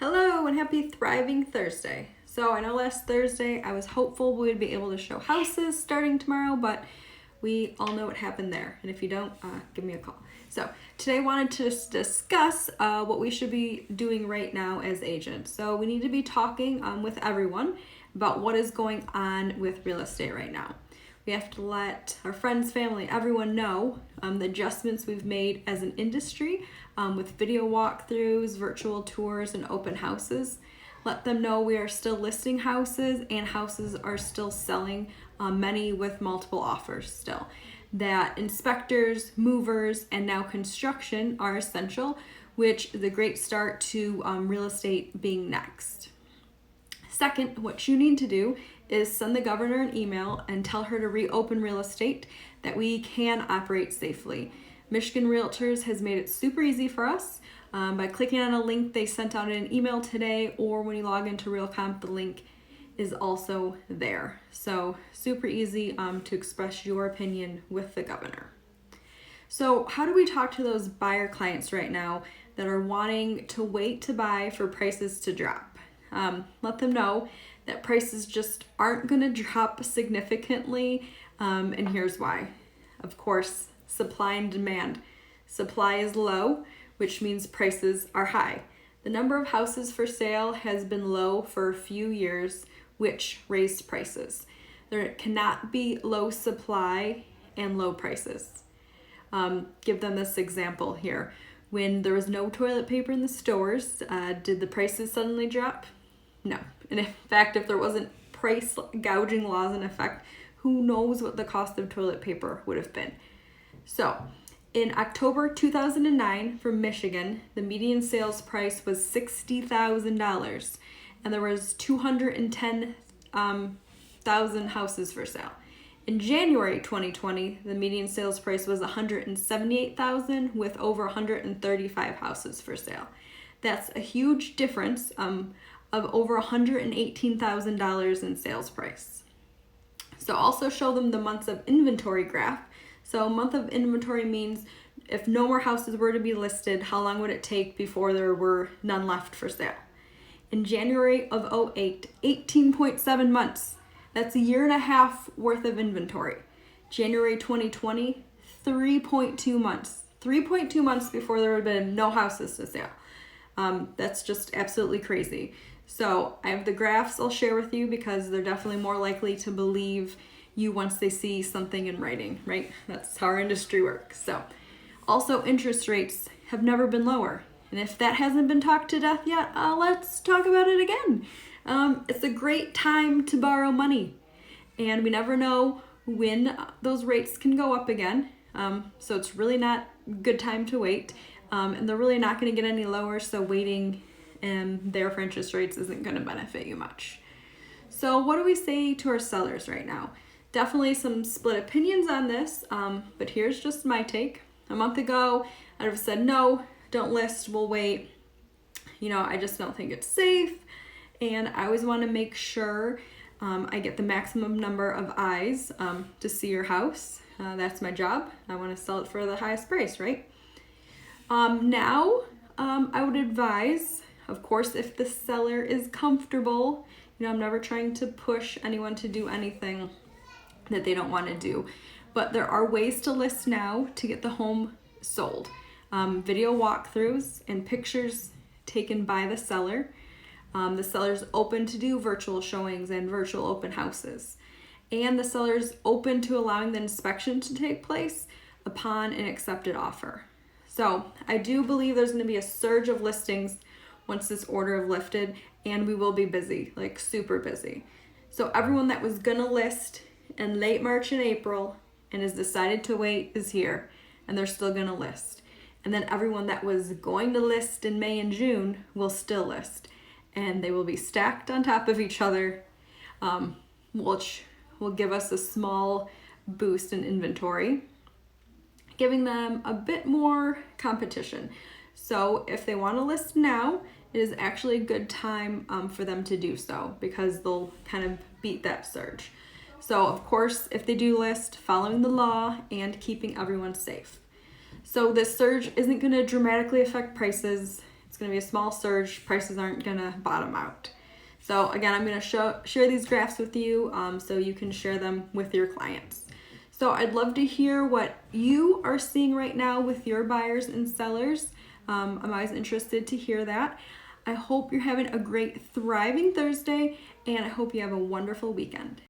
Hello and happy Thriving Thursday. So I know last Thursday I was hopeful we would be able to show houses starting tomorrow, but we all know what happened there. And if you don't, give me a call. So today I wanted to discuss what we should be doing right now as agents. So we need to be talking with everyone about what is going on with real estate right now. We have to let our friends, family, everyone know the adjustments we've made as an industry with video walkthroughs, virtual tours, and open houses. Let them know we are still listing houses and houses are still selling, many with multiple offers still. That inspectors, movers, and now construction are essential, which is a great start to real estate being next. Second, what you need to do is send the governor an email and tell her to reopen real estate, that we can operate safely. Michigan Realtors has made it super easy for us by clicking on a link they sent out in an email today, or when you log into RealComp, the link is also there. So super easy to express your opinion with the governor. So how do we talk to those buyer clients right now that are wanting to wait to buy for prices to drop? Let them know that prices just aren't going to drop significantly, and here's why. Of course, supply and demand. Supply is low, which means prices are high. The number of houses for sale has been low for a few years, which raised prices. There cannot be low supply and low prices. Give them this example here. When there was no toilet paper in the stores, did the prices suddenly drop? No. And in fact, if there wasn't price gouging laws in effect, who knows what the cost of toilet paper would have been. So in October 2009 for Michigan, the median sales price was $60,000 and there was 210,000 houses for sale. In January 2020, the median sales price was $178,000 with over 135 houses for sale. That's a huge difference of over $118,000 in sales price. So also show them the months of inventory graph. So a month of inventory means if no more houses were to be listed, how long would it take before there were none left for sale? In January of 2008, 18.7 months. That's a year and a half worth of inventory. January 2020, 3.2 months. 3.2 months before there would have been no houses to sale. That's just absolutely crazy. So I have the graphs I'll share with you because they're definitely more likely to believe you once they see something in writing, right? That's how our industry works. So also interest rates have never been lower. And if that hasn't been talked to death yet, let's talk about it again. It's a great time to borrow money, and we never know when those rates can go up again. So it's really not a good time to wait, and they're really not going to get any lower. So waiting there for interest rates isn't going to benefit you much. So what do we say to our sellers right now? Definitely some split opinions on this, but here's just my take. A month ago, I'd have said, no, don't list, we'll wait. I just don't think it's safe. And I always want to make sure I get the maximum number of eyes to see your house. That's my job. I want to sell it for the highest price, right? Now, I would advise, of course, if the seller is comfortable, I'm never trying to push anyone to do anything that they don't want to do. But there are ways to list now to get the home sold. Video walkthroughs and pictures taken by the seller. The seller's open to do virtual showings and virtual open houses. And the seller's open to allowing the inspection to take place upon an accepted offer. So I do believe there's going to be a surge of listings once this order is lifted, and we will be busy, like super busy. So everyone that was going to list in late March and April and has decided to wait is here, and they're still going to list. And then everyone that was going to list in May and June will still list. And they will be stacked on top of each other, which will give us a small boost in inventory, giving them a bit more competition. So if they want to list now, it is actually a good time for them to do so because they'll kind of beat that surge. So of course, if they do list, following the law and keeping everyone safe. So this surge isn't going to dramatically affect prices. It's going to be a small surge. Prices aren't going to bottom out. So again, I'm going to share these graphs with you so you can share them with your clients. So I'd love to hear what you are seeing right now with your buyers and sellers. I'm always interested to hear that. I hope you're having a great, thriving Thursday, and I hope you have a wonderful weekend.